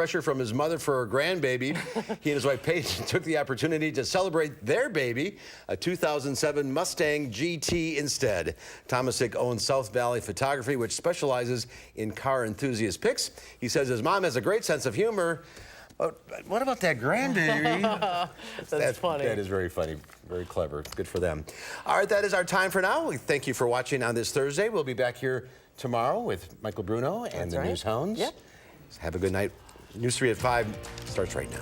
pressure from his mother for her grandbaby. He and his wife Paige took the opportunity to celebrate their baby, a 2007 Mustang GT instead. Tomasic owns South Valley Photography, which specializes in car enthusiast pics. He says his mom has a great sense of humor. What about that grandbaby? That's funny. That is very funny. Very clever. Good for them. All right, that is our time for now. We thank you for watching on this Thursday. We'll be back here tomorrow with Michael Bruno and the News Hounds. Yep. Have a good night. News 3 at 5 starts right now.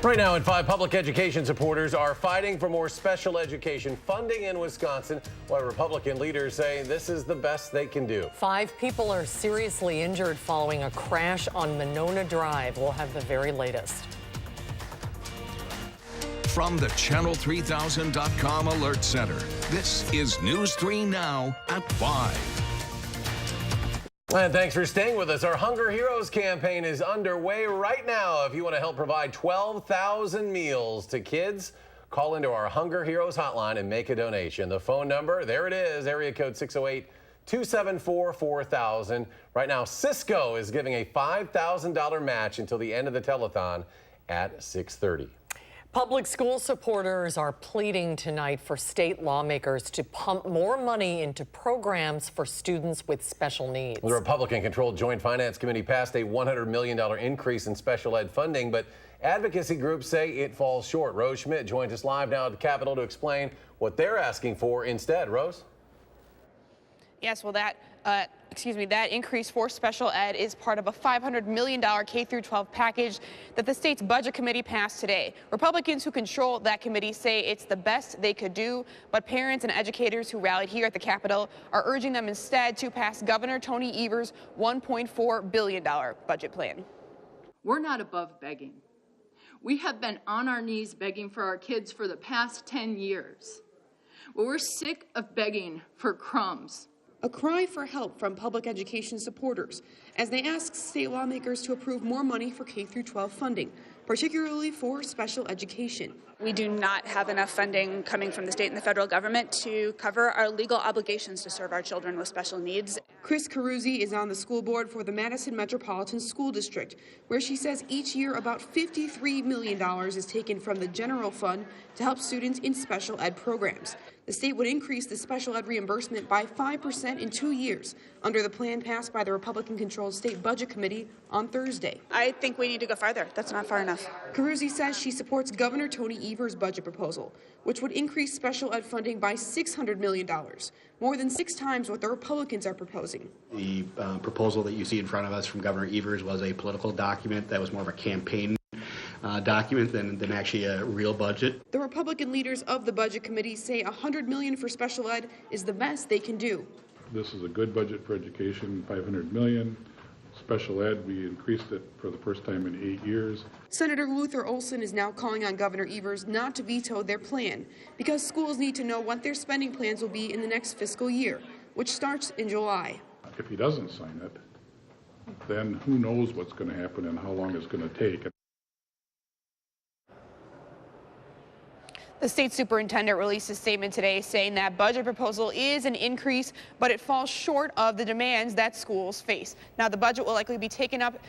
Right now at 5, public education supporters are fighting for more special education funding in Wisconsin, while Republican leaders say this is the best they can do. 5 people are seriously injured following a crash on Monona Drive. We'll have the very latest. From the Channel3000.com Alert Center, this is News 3 Now at 5. And thanks for staying with us. Our Hunger Heroes campaign is underway right now. If you want to help provide 12,000 meals to kids, call into our Hunger Heroes hotline and make a donation. The phone number, there it is, area code 608-274-4000. Right now, Cisco is giving a $5,000 match until the end of the telethon at 6:30. Public school supporters are pleading tonight for state lawmakers to pump more money into programs for students with special needs. The Republican-controlled Joint Finance Committee passed a $100 million increase in special ed funding, but advocacy groups say it falls short. Rose Schmidt joins us live now at the Capitol to explain what they're asking for instead. Rose? Yes, well, that increase for special ed is part of a $500 million K-12 package that the state's budget committee passed today. Republicans who control that committee say it's the best they could do, but parents and educators who rallied here at the Capitol are urging them instead to pass Governor Tony Evers' $1.4 billion budget plan. We're not above begging. We have been on our knees begging for our kids for the past 10 years. Well, we're sick of begging for crumbs. A cry for help from public education supporters as they ask state lawmakers to approve more money for K-12 funding, particularly for special education. We do not have enough funding coming from the state and the federal government to cover our legal obligations to serve our children with special needs. Chris Caruzzi is on the school board for the Madison Metropolitan School District, where she says each year about $53 million is taken from the general fund to help students in special ed programs. The state would increase the special ed reimbursement by 5% in 2 years under the plan passed by the Republican-controlled state budget committee on Thursday. I think we need to go farther. That's not far enough. Caruzzi says she supports Governor Tony Evers' budget proposal, which would increase special ed funding by $600 million, more than 6 times what the Republicans are proposing. The proposal that you see in front of us from Governor Evers was a political document that was more of a campaign document than actually a real budget. The Republican leaders of the budget committee say $100 million for special ed is the best they can do. This is a good budget for education, $500 million. Special ed, we increased it for the first time in 8 years. Senator Luther Olson is now calling on Governor Evers not to veto their plan because schools need to know what their spending plans will be in the next fiscal year, which starts in July. If he doesn't sign it, then who knows what's going to happen and how long it's going to take. The state superintendent released a statement today saying that budget proposal is an increase, but it falls short of the demands that schools face. Now, the budget will likely be taken up,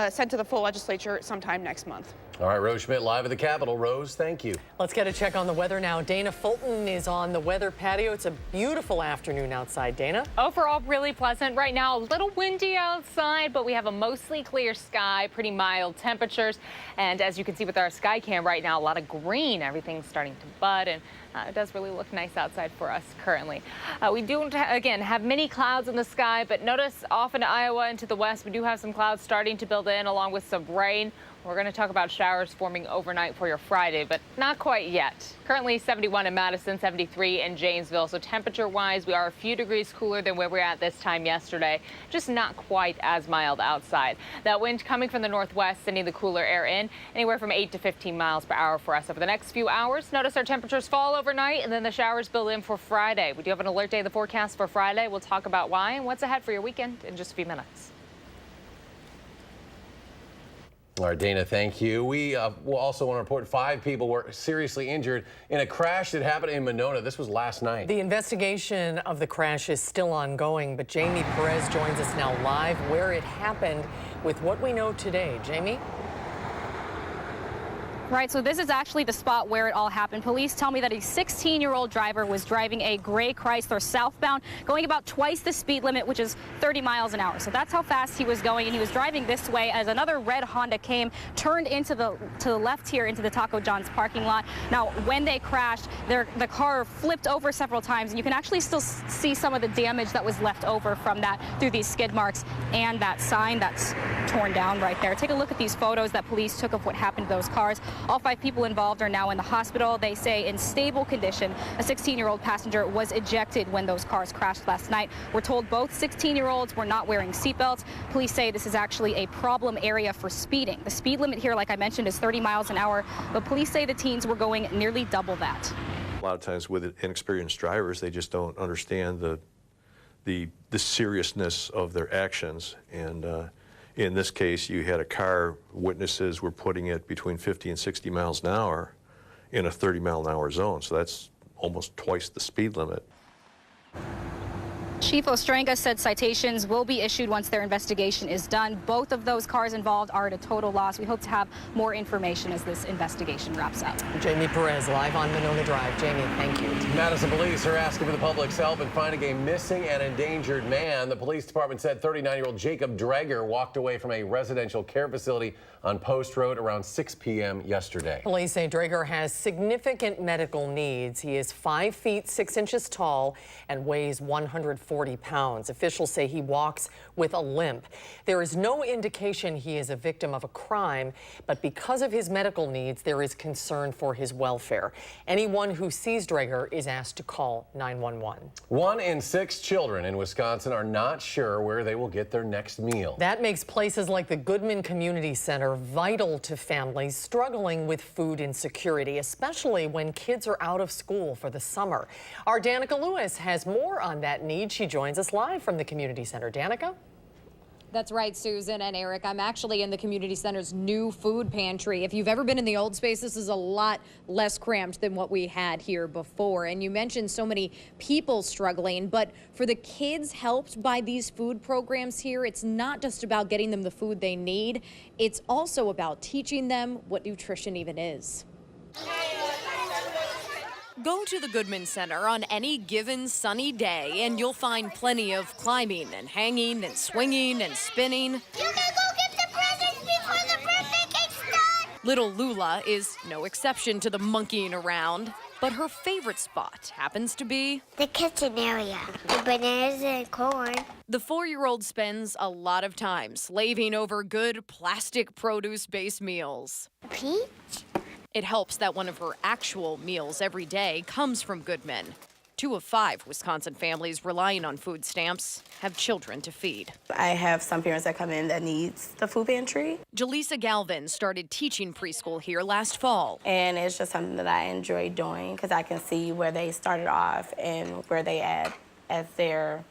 sent to the full legislature sometime next month. All right, Rose Schmidt live at the Capitol. Rose, thank you. Let's get a check on the weather now. Dana Fulton is on the weather patio. It's a beautiful afternoon outside. Dana? Overall, really pleasant. Right now, a little windy outside, but we have a mostly clear sky, pretty mild temperatures. And as you can see with our sky cam right now, a lot of green. Everything's starting to bud, and it does really look nice outside for us currently. We do, again, have many clouds in the sky, but notice off into Iowa and to the west, we do have some clouds starting to build in along with some rain. We're going to talk about showers forming overnight for your Friday, but not quite yet. Currently 71 in Madison, 73 in Janesville. So temperature-wise, we are a few degrees cooler than where we were at this time yesterday. Just not quite as mild outside. That wind coming from the northwest, sending the cooler air in, anywhere from 8 to 15 miles per hour for us over the next few hours. Notice our temperatures fall overnight, and then the showers build in for Friday. We do have an alert day in the forecast for Friday. We'll talk about why and what's ahead for your weekend in just a few minutes. All right, Dana, thank you. We will also want to report 5 people were seriously injured in a crash that happened in Monona. This was last night. The investigation of the crash is still ongoing, but Jamie Perez joins us now live where it happened with what we know today. Jamie? Right, so this is actually the spot where it all happened. Police tell me that a 16-year-old driver was driving a gray Chrysler southbound, going about twice the speed limit, which is 30 miles an hour. So that's how fast he was going, and he was driving this way as another red Honda came, turned into to the left here into the Taco John's parking lot. Now, when they crashed, the car flipped over several times, and you can actually still see some of the damage that was left over from that through these skid marks and that sign that's torn down right there. Take a look at these photos that police took of what happened to those cars. All 5 people involved are now in the hospital. They say in stable condition. A 16-year-old passenger was ejected when those cars crashed last night. We're told both 16-year-olds were not wearing seatbelts. Police say this is actually a problem area for speeding. The speed limit here, like I mentioned, is 30 miles an hour, but police say the teens were going nearly double that. A lot of times with inexperienced drivers, they just don't understand the seriousness of their actions. And in this case, you had a car, witnesses were putting it between 50 and 60 miles an hour in a 30-mile-an-hour zone. So that's almost twice the speed limit. Chief Ostrenga said citations will be issued once their investigation is done. Both of those cars involved are at a total loss. We hope to have more information as this investigation wraps up. Jamie Perez live on Monona Drive. Jamie, thank you. Madison police are asking for the public's help in finding a missing and endangered man. The police department said 39-year-old Jacob Dreger walked away from a residential care facility on Post Road around 6 p.m. yesterday. Police say Dreger has significant medical needs. He is 5 feet 6 inches tall and weighs 140 pounds. Officials say he walks with a limp. There is no indication he is a victim of a crime, but because of his medical needs, there is concern for his welfare. Anyone who sees Dreger is asked to call 911. 1 in 6 children in Wisconsin are not sure where they will get their next meal. That makes places like the Goodman Community Center vital to families struggling with food insecurity, especially when kids are out of school for the summer. Our Danica Lewis has more on that need. She joins us live from the Community Center. Danica? That's right, Susan and Eric. I'm actually in the community center's new food pantry. If you've ever been in the old space, this is a lot less cramped than what we had here before. And you mentioned so many people struggling, but for the kids helped by these food programs here, it's not just about getting them the food they need. It's also about teaching them what nutrition even is. Go to the Goodman Center on any given sunny day and you'll find plenty of climbing and hanging and swinging and spinning. You can go get the presents before the birthday cake starts! Little Lula is no exception to the monkeying around, but her favorite spot happens to be the kitchen area, the bananas and corn. The 4-year-old spends a lot of time slaving over good plastic produce-based meals. A peach? It helps that one of her actual meals every day comes from Goodman. 2 of 5 Wisconsin families relying on food stamps have children to feed. I have some parents that come in that needs the food pantry. Jaleesa Galvin started teaching preschool here last fall. And it's just something that I enjoy doing because I can see where they started off and where they at as they're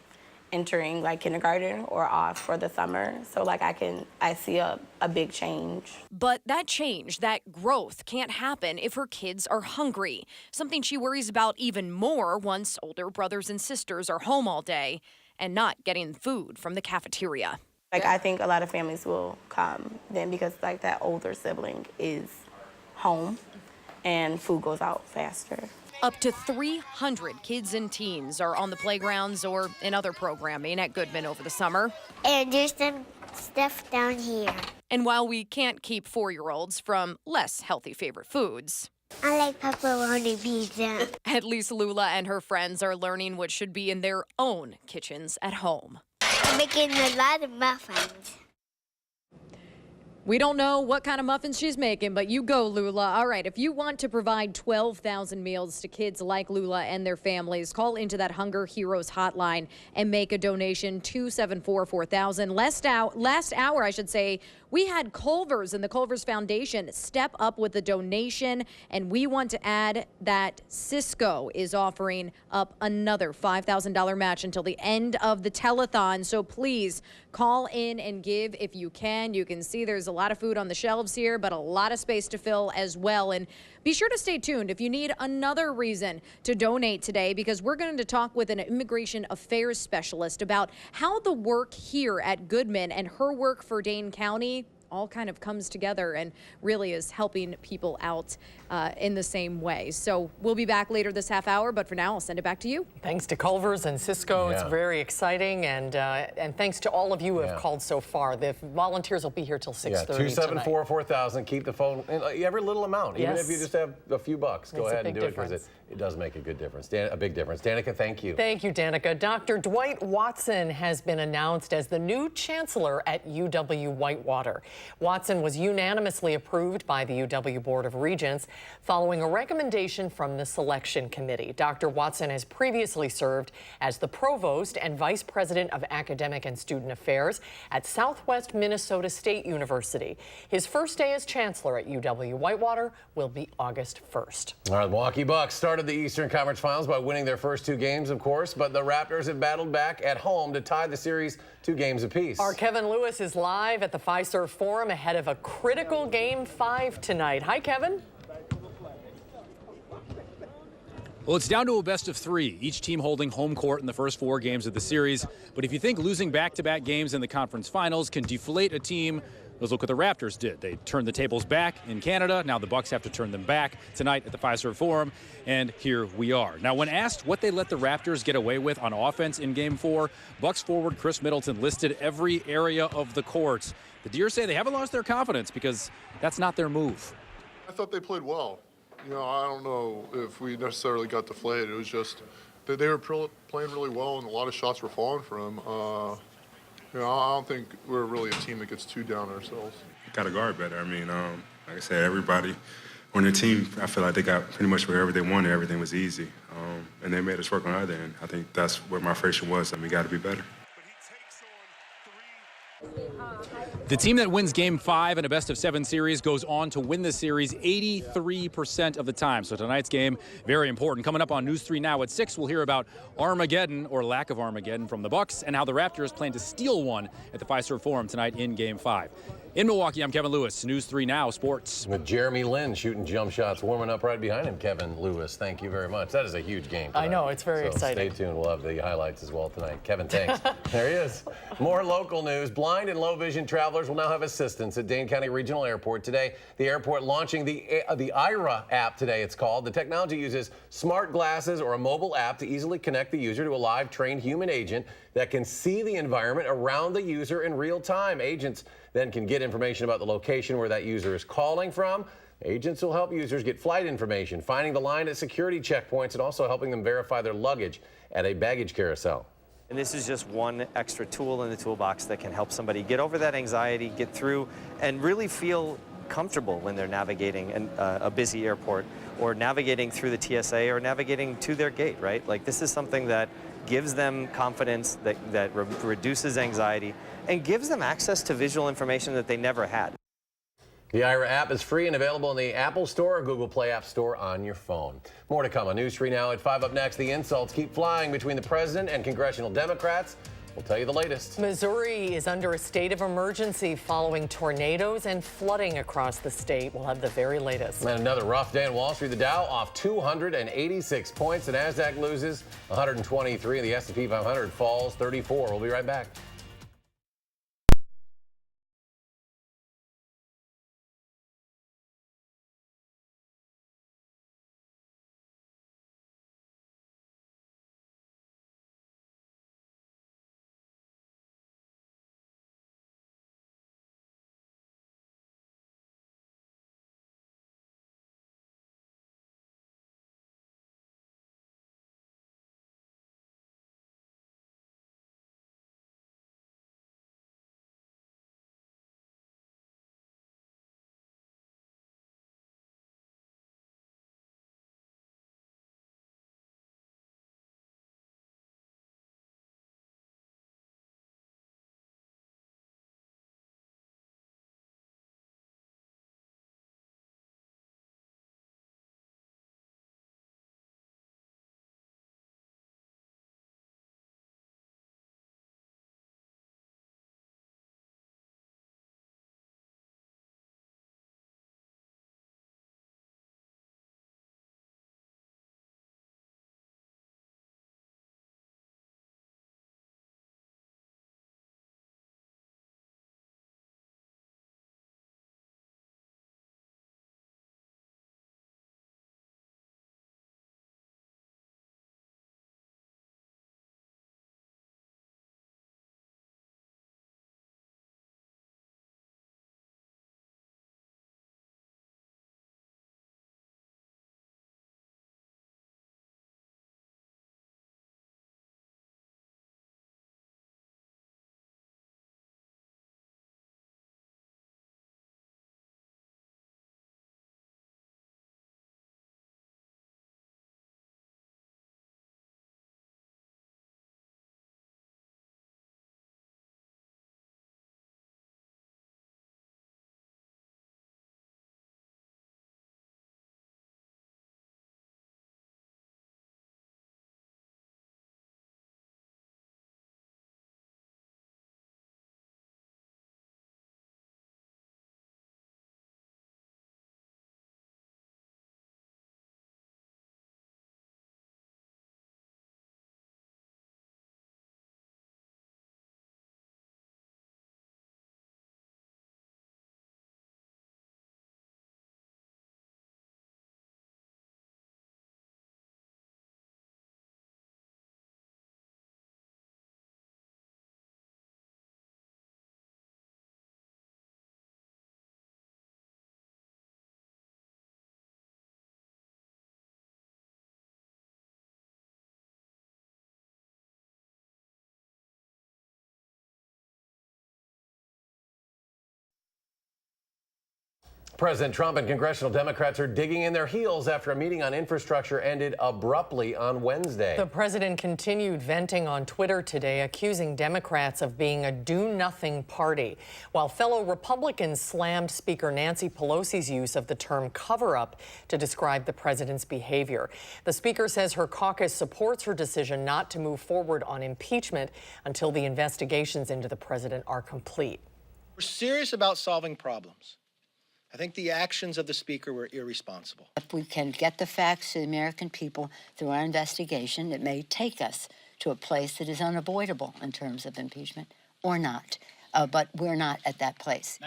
entering like kindergarten or off for the summer. So like I see a big change. But that change, that growth can't happen if her kids are hungry. Something she worries about even more once older brothers and sisters are home all day and not getting food from the cafeteria. Like I think a lot of families will come then because like that older sibling is home and food goes out faster. Up to 300 kids and teens are on the playgrounds or in other programming at Goodman over the summer. And there's some stuff down here. And while we can't keep 4-year-olds from less healthy favorite foods, I like pepperoni pizza. At least Lula and her friends are learning what should be in their own kitchens at home. I'm making a lot of muffins. We don't know what kind of muffins she's making, but you go, Lula. All right, if you want to provide 12,000 meals to kids like Lula and their families, call into that Hunger Heroes hotline and make a donation, 274-4000. Last hour, I should say, we had Culver's and the Culver's Foundation step up with the donation, and we want to add that Cisco is offering up another $5,000 match until the end of the telethon. So please call in and give if you can. You can see there's a lot of food on the shelves here, but a lot of space to fill as well. And be sure to stay tuned if you need another reason to donate today, because we're going to talk with an immigration affairs specialist about how the work here at Goodman and her work for Dane County all kind of comes together and really is helping people out in the same way. So we'll be back later this half hour, but for now, I'll send it back to you. Thanks to Culver's and Cisco. It's very exciting, and thanks to all of you who have called so far. The volunteers will be here till 6:30 tonight. 274-4000. Keep the phone, every little amount, even if you just have a few bucks, go ahead and do it, because it does make a good difference. A big difference. Danica, thank you. Thank you, Danica. Dr. Dwight Watson has been announced as the new chancellor at UW-Whitewater. Watson was unanimously approved by the UW Board of Regents following a recommendation from the selection committee. Dr. Watson has previously served as the provost and vice president of academic and student affairs at Southwest Minnesota State University. His first day as chancellor at UW-Whitewater will be August 1st. All right, the Milwaukee Bucks started the Eastern Conference Finals by winning their first 2 games, of course, but the Raptors have battled back at home to tie the series 2 games apiece. Our Kevin Lewis is live at the Fiserv Forum ahead of a critical Game 5 tonight. Hi, Kevin. Well, it's down to a best of 3, each team holding home court in the first 4 games of the series. But if you think losing back-to-back games in the conference finals can deflate a team, let's look what the Raptors did. They turned the tables back in Canada. Now the Bucks have to turn them back tonight at the Fiserv Forum, and here we are. Now, when asked what they let the Raptors get away with on offense in Game 4, Bucks forward Chris Middleton listed every area of the court. The Deers say they haven't lost their confidence because that's not their move. I thought they played well. You know, I don't know if we necessarily got deflated. It was just that they were playing really well, and a lot of shots were falling for them. You know, I don't think we're really a team that gets too down ourselves. Got to guard better. I mean, like I said, everybody on the team, I feel like they got pretty much wherever they wanted. Everything was easy, and they made us work on our end. I think that's what my frustration was. I mean, we got to be better. The team that wins Game 5 in a best-of-7 series goes on to win the series 83% of the time. So tonight's game, very important. Coming up on News 3 Now at 6, we'll hear about Armageddon, or lack of Armageddon, from the Bucks, and how the Raptors plan to steal one at the Fiserv Forum tonight in Game 5. In Milwaukee, I'm Kevin Lewis, News 3 Now Sports. With Jeremy Lin shooting jump shots, warming up right behind him, Kevin Lewis. Thank you very much. That is a huge game tonight. I know, it's very exciting. Stay tuned. We'll have the highlights as well tonight. Kevin, thanks. There he is. More local news. Blind and low vision travelers will now have assistance at Dane County Regional Airport today. The airport launching the IRA app today, it's called. The technology uses smart glasses or a mobile app to easily connect the user to a live trained human agent that can see the environment around the user in real time. Agents then can get information about the location where that user is calling from. Agents will help users get flight information, finding the line at security checkpoints, and also helping them verify their luggage at a baggage carousel. And this is just one extra tool in the toolbox that can help somebody get over that anxiety, get through, and really feel comfortable when they're navigating a busy airport, or navigating through the TSA, or navigating to their gate, right? Like, this is something that gives them confidence, that reduces anxiety, and gives them access to visual information that they never had. The IRA app is free and available in the Apple Store or Google Play App Store on your phone. More to come on News 3 Now at 5. Up next, the insults keep flying between the president and congressional Democrats. We'll tell you the latest. Missouri is under a state of emergency following tornadoes and flooding across the state. We'll have the very latest. And another rough day on Wall Street. The Dow off 286 points. The NASDAQ loses 123. The S&P 500 falls 34. We'll be right back. President Trump and congressional Democrats are digging in their heels after a meeting on infrastructure ended abruptly on Wednesday. The president continued venting on Twitter today, accusing Democrats of being a do-nothing party, while fellow Republicans slammed Speaker Nancy Pelosi's use of the term cover-up to describe the president's behavior. The speaker says her caucus supports her decision not to move forward on impeachment until the investigations into the president are complete. We're serious about solving problems. I think the actions of the speaker were irresponsible. If we can get the facts to the American people through our investigation, it may take us to a place that is unavoidable in terms of impeachment or not. But we're not at that place.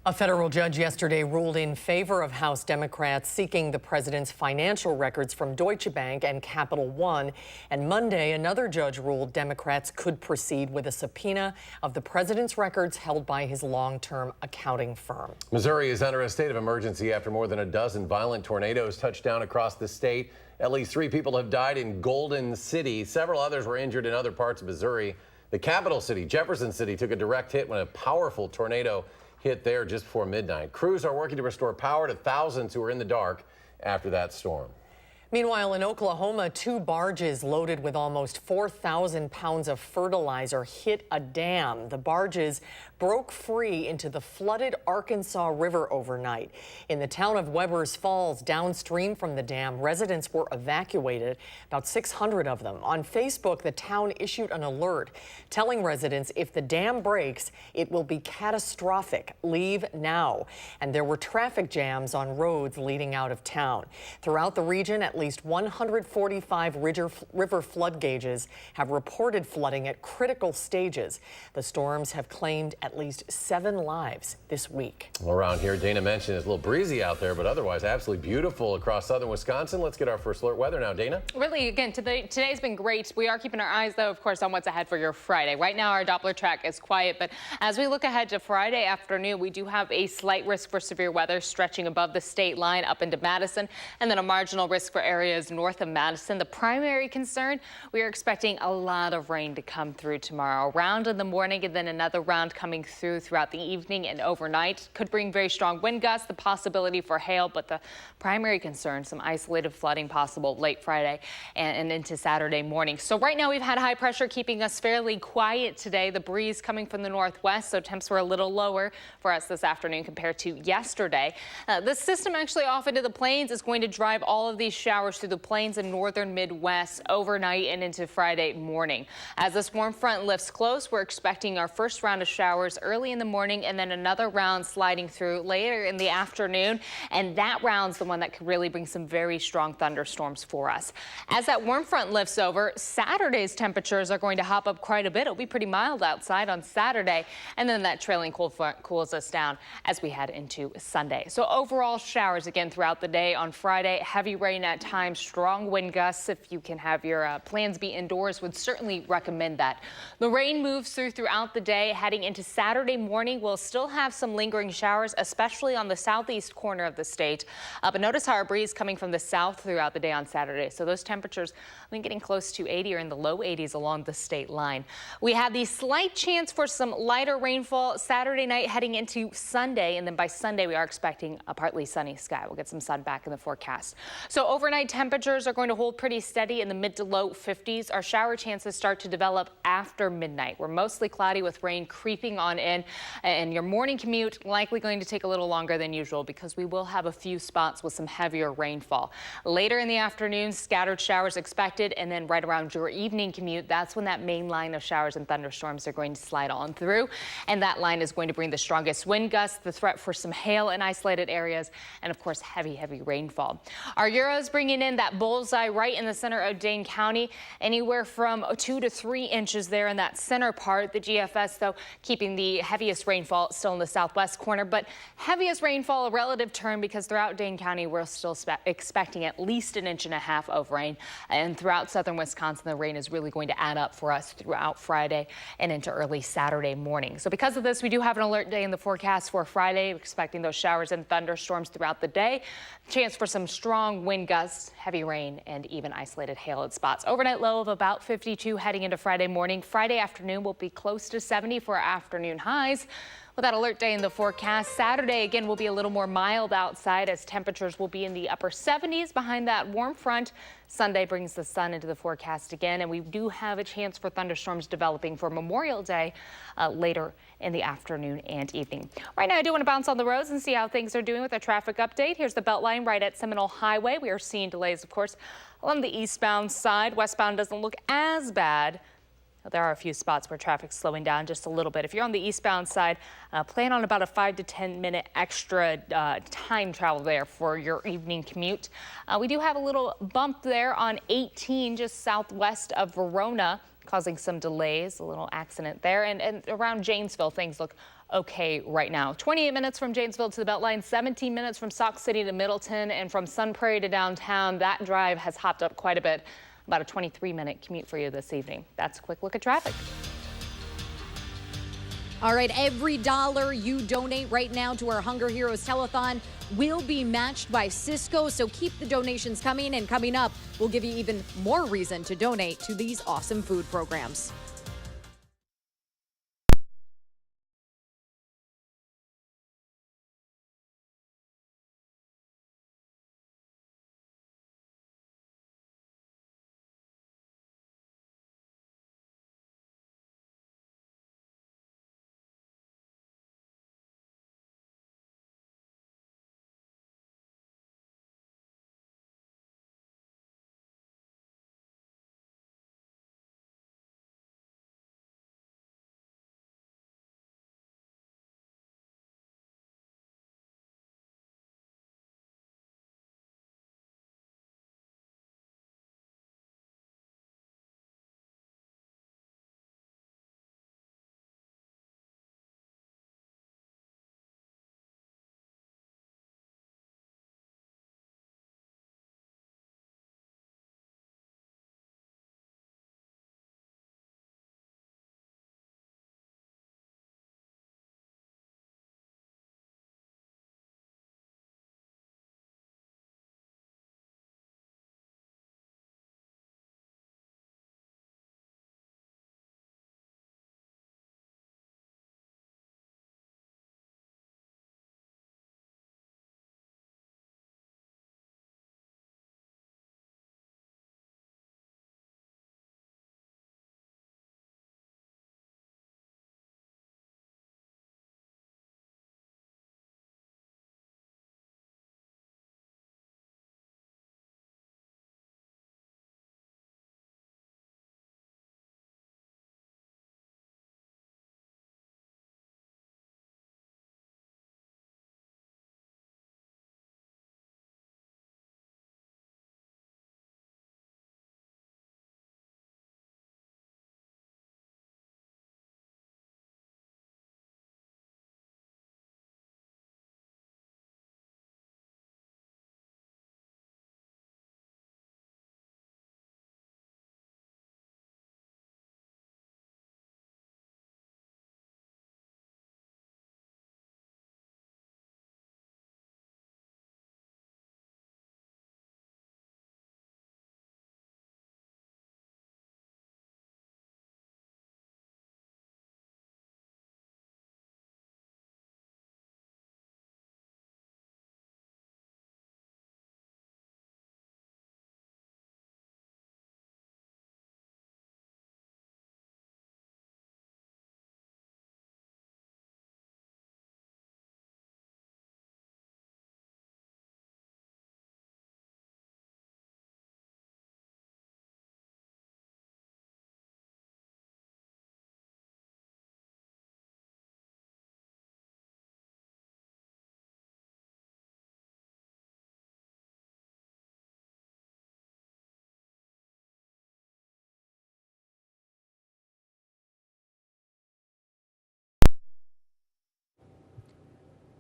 A federal judge yesterday ruled in favor of House Democrats seeking the president's financial records from Deutsche Bank and Capital One. And Monday, another judge ruled Democrats could proceed with a subpoena of the president's records held by his long-term accounting firm. Missouri is under a state of emergency after more than a dozen violent tornadoes touched down across the state. At least 3 people have died in Golden City. Several others were injured in other parts of Missouri. The capital city, Jefferson City, took a direct hit when a powerful tornado hit there just before midnight. Crews are working to restore power to thousands who are in the dark after that storm. Meanwhile, in Oklahoma, 2 barges loaded with almost 4,000 pounds of fertilizer hit a dam. The barges broke free into the flooded Arkansas River overnight. In the town of Webbers Falls, downstream from the dam, residents were evacuated, about 600 of them. On Facebook, the town issued an alert telling residents if the dam breaks, it will be catastrophic. Leave now. And there were traffic jams on roads leading out of town. Throughout the region, at least 145 river flood gauges have reported flooding at critical stages. The storms have claimed at least 7 lives this week. Well, around here, Dana mentioned it's a little breezy out there, but otherwise absolutely beautiful across southern Wisconsin. Let's get our first alert weather now, Dana. Really, again, today's been great. We are keeping our eyes, though, of course, on what's ahead for your Friday. Right now, our Doppler track is quiet, but as we look ahead to Friday afternoon, we do have a slight risk for severe weather stretching above the state line up into Madison, and then a marginal risk for areas north of Madison. The primary concern, we are expecting a lot of rain to come through tomorrow. A round in the morning and then another round coming through throughout the evening and overnight. Could bring very strong wind gusts, the possibility for hail, but the primary concern, some isolated flooding possible late Friday and into Saturday morning. So right now we've had high pressure keeping us fairly quiet today. The breeze coming from the northwest, so temps were a little lower for us this afternoon compared to yesterday. The system actually off into the plains is going to drive all of these showers through the plains and northern Midwest overnight and into Friday morning. As this warm front lifts close, we're expecting our first round of showers early in the morning and then another round sliding through later in the afternoon. And that round's the one that could really bring some very strong thunderstorms for us. As that warm front lifts over, Saturday's temperatures are going to hop up quite a bit. It'll be pretty mild outside on Saturday, and then that trailing cold front cools us down as we head into Sunday. So overall showers again throughout the day on Friday. Heavy rain at times, strong wind gusts. If you can have your plans be indoors, would certainly recommend that. The rain moves throughout the day. Heading into Saturday morning, we'll still have some lingering showers, especially on the southeast corner of the state. But notice how our breeze coming from the south throughout the day on Saturday. So those temperatures, I think, getting close to 80 or in the low 80s along the state line. We have the slight chance for some lighter rainfall Saturday night heading into Sunday. And then by Sunday, we are expecting a partly sunny sky. We'll get some sun back in the forecast. So overnight temperatures are going to hold pretty steady in the mid to low 50s. Our shower chances start to develop after midnight. We're mostly cloudy with rain creeping on in, and your morning commute likely going to take a little longer than usual because we will have a few spots with some heavier rainfall. Later in the afternoon, scattered showers expected, and then right around your evening commute, that's when that main line of showers and thunderstorms are going to slide on through, and that line is going to bring the strongest wind gusts, the threat for some hail in isolated areas, and of course heavy rainfall. Our Euro's bringing in that bullseye right in the center of Dane County, anywhere from 2 to 3 inches there in that center part. The GFS, though, keeping the heaviest rainfall still in the southwest corner, but heaviest rainfall, a relative term, because throughout Dane County, we're still expecting at least 1.5 inches of rain. And throughout southern Wisconsin, the rain is really going to add up for us throughout Friday and into early Saturday morning. So because of this, we do have an alert day in the forecast for Friday, expecting those showers and thunderstorms throughout the day. Chance for some strong wind gusts forecast, heavy rain and even isolated hail at spots. Overnight low of about 52 heading into Friday morning. Friday afternoon will be close to 70 for afternoon highs. With that alert day in the forecast, Saturday again will be a little more mild outside as temperatures will be in the upper 70s behind that warm front. Sunday brings the sun into the forecast again, and we do have a chance for thunderstorms developing for Memorial Day later in the afternoon and evening. Right now, I do want to bounce on the roads and see how things are doing with a traffic update. Here's the Beltline right at Seminole Highway. We are seeing delays, of course, along the eastbound side. Westbound doesn't look as bad. There are a few spots where traffic's slowing down just a little bit. If you're on the eastbound side, plan on about a 5 to 10 minute extra time travel there for your evening commute. We do have a little bump there on 18 just southwest of Verona, causing some delays, a little accident there. And around Janesville, things look okay right now. 28 minutes from Janesville to the Beltline, 17 minutes from Sauk City to Middleton, and from Sun Prairie to downtown. That drive has hopped up quite a bit. About a 23-minute commute for you this evening. That's a quick look at traffic. All right, every dollar you donate right now to our Hunger Heroes Telethon will be matched by Cisco, so keep the donations coming, and coming up, we'll give you even more reason to donate to these awesome food programs.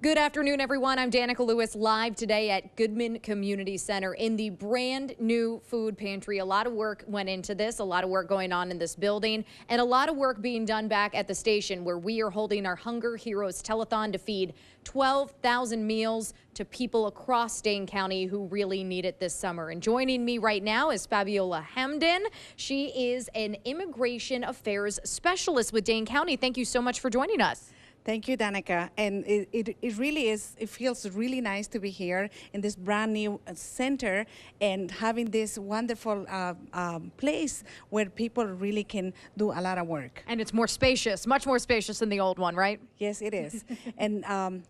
Good afternoon, everyone. I'm Danica Lewis, live today at Goodman Community Center in the brand new food pantry. A lot of work went into this, a lot of work going on in this building, and a lot of work being done back at the station where we are holding our Hunger Heroes Telethon to feed 12,000 meals to people across Dane County who really need it this summer. And joining me right now is Fabiola Hamden. She is an immigration affairs specialist with Dane County. Thank you so much for joining us. Thank you, Danica. And it really is, it feels really nice to be here in this brand new center and having this wonderful place where people really can do a lot of work. And it's more spacious, much more spacious than the old one, right? Yes, it is. And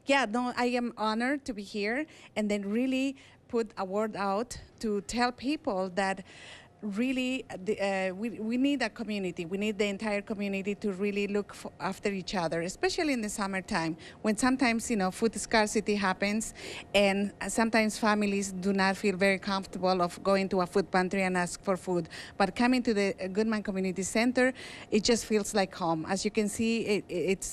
yeah, no, I am honored to be here and then really put a word out to tell people that really we need a community. We need the entire community to really look after each other, especially in the summertime when sometimes, you know, food scarcity happens and sometimes families do not feel very comfortable of going to a food pantry and ask for food. But coming to the Goodman Community Center, it just feels like home. As you can see, it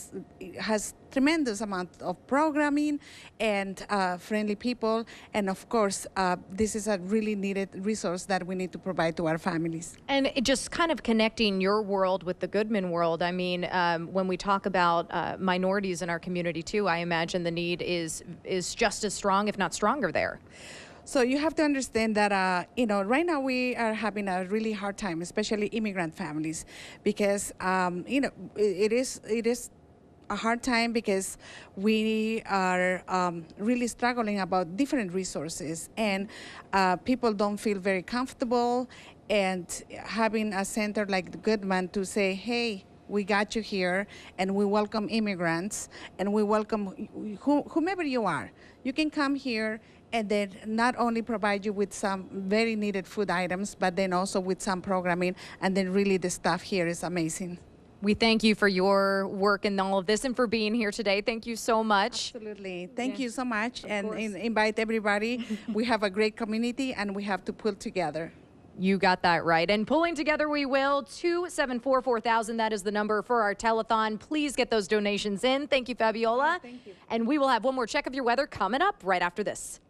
has tremendous amount of programming and friendly people, and of course this is a really needed resource that we need to provide to our families. And it just kind of connecting your world with the Goodman world. I mean, when we talk about minorities in our community too, I imagine the need is just as strong, if not stronger there. So you have to understand that, you know, right now we are having a really hard time, especially immigrant families, because, you know, it is a hard time because we are really struggling about different resources, and people don't feel very comfortable, and having a center like the Goodman to say, hey, we got you here, and we welcome immigrants, and we welcome whomever you are. You can come here and then not only provide you with some very needed food items, but then also with some programming, and then really the staff here is amazing. We thank you for your work in all of this and for being here today. Thank you so much. Absolutely. Thank you so much, and invite everybody. We have a great community, and we have to pull together. You got that right. And pulling together we will. 274-4000. That is the number for our telethon. Please get those donations in. Thank you, Fabiola. Thank you. And we will have one more check of your weather coming up right after this.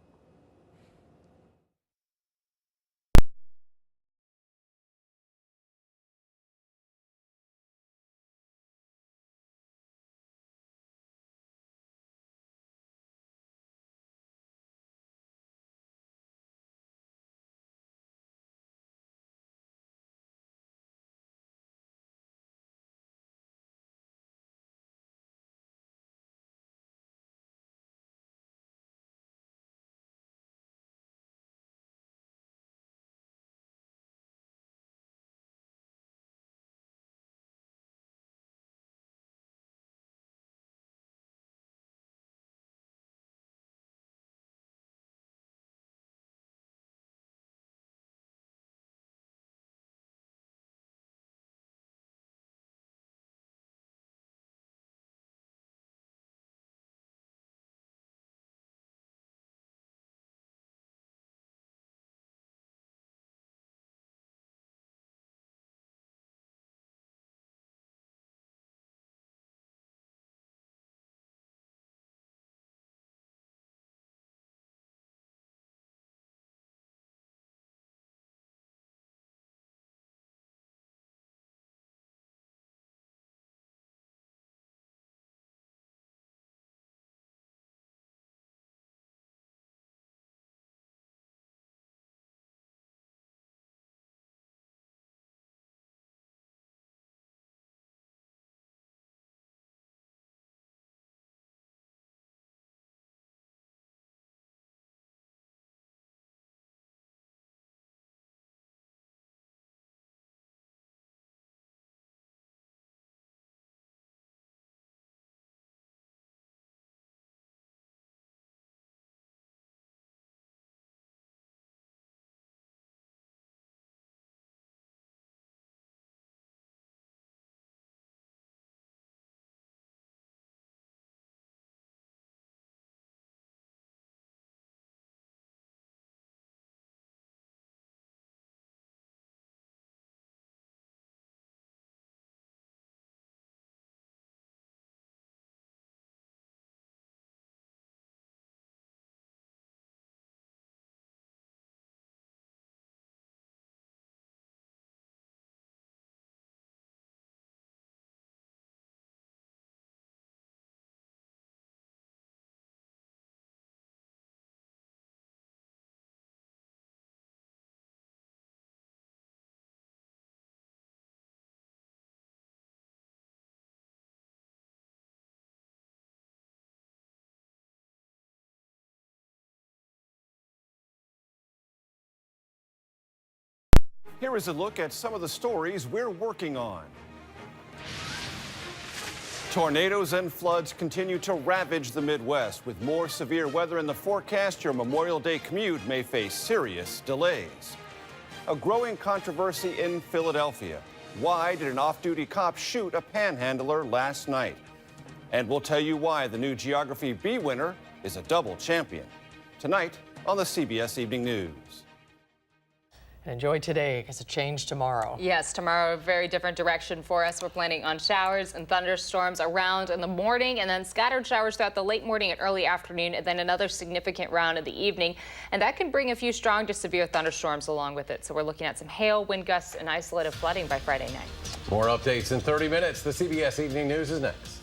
Here is a look at some of the stories we're working on. Tornadoes and floods continue to ravage the Midwest. With more severe weather in the forecast, your Memorial Day commute may face serious delays. A growing controversy in Philadelphia. Why did an off-duty cop shoot a panhandler last night? And we'll tell you why the new Geography B winner is a double champion. Tonight on the CBS Evening News. Enjoy today because it changed tomorrow. Yes, tomorrow a very different direction for us. We're planning on showers and thunderstorms around in the morning and then scattered showers throughout the late morning and early afternoon and then another significant round in the evening. And that can bring a few strong to severe thunderstorms along with it. So we're looking at some hail, wind gusts, and isolated flooding by Friday night. More updates in 30 minutes. The CBS Evening News is next.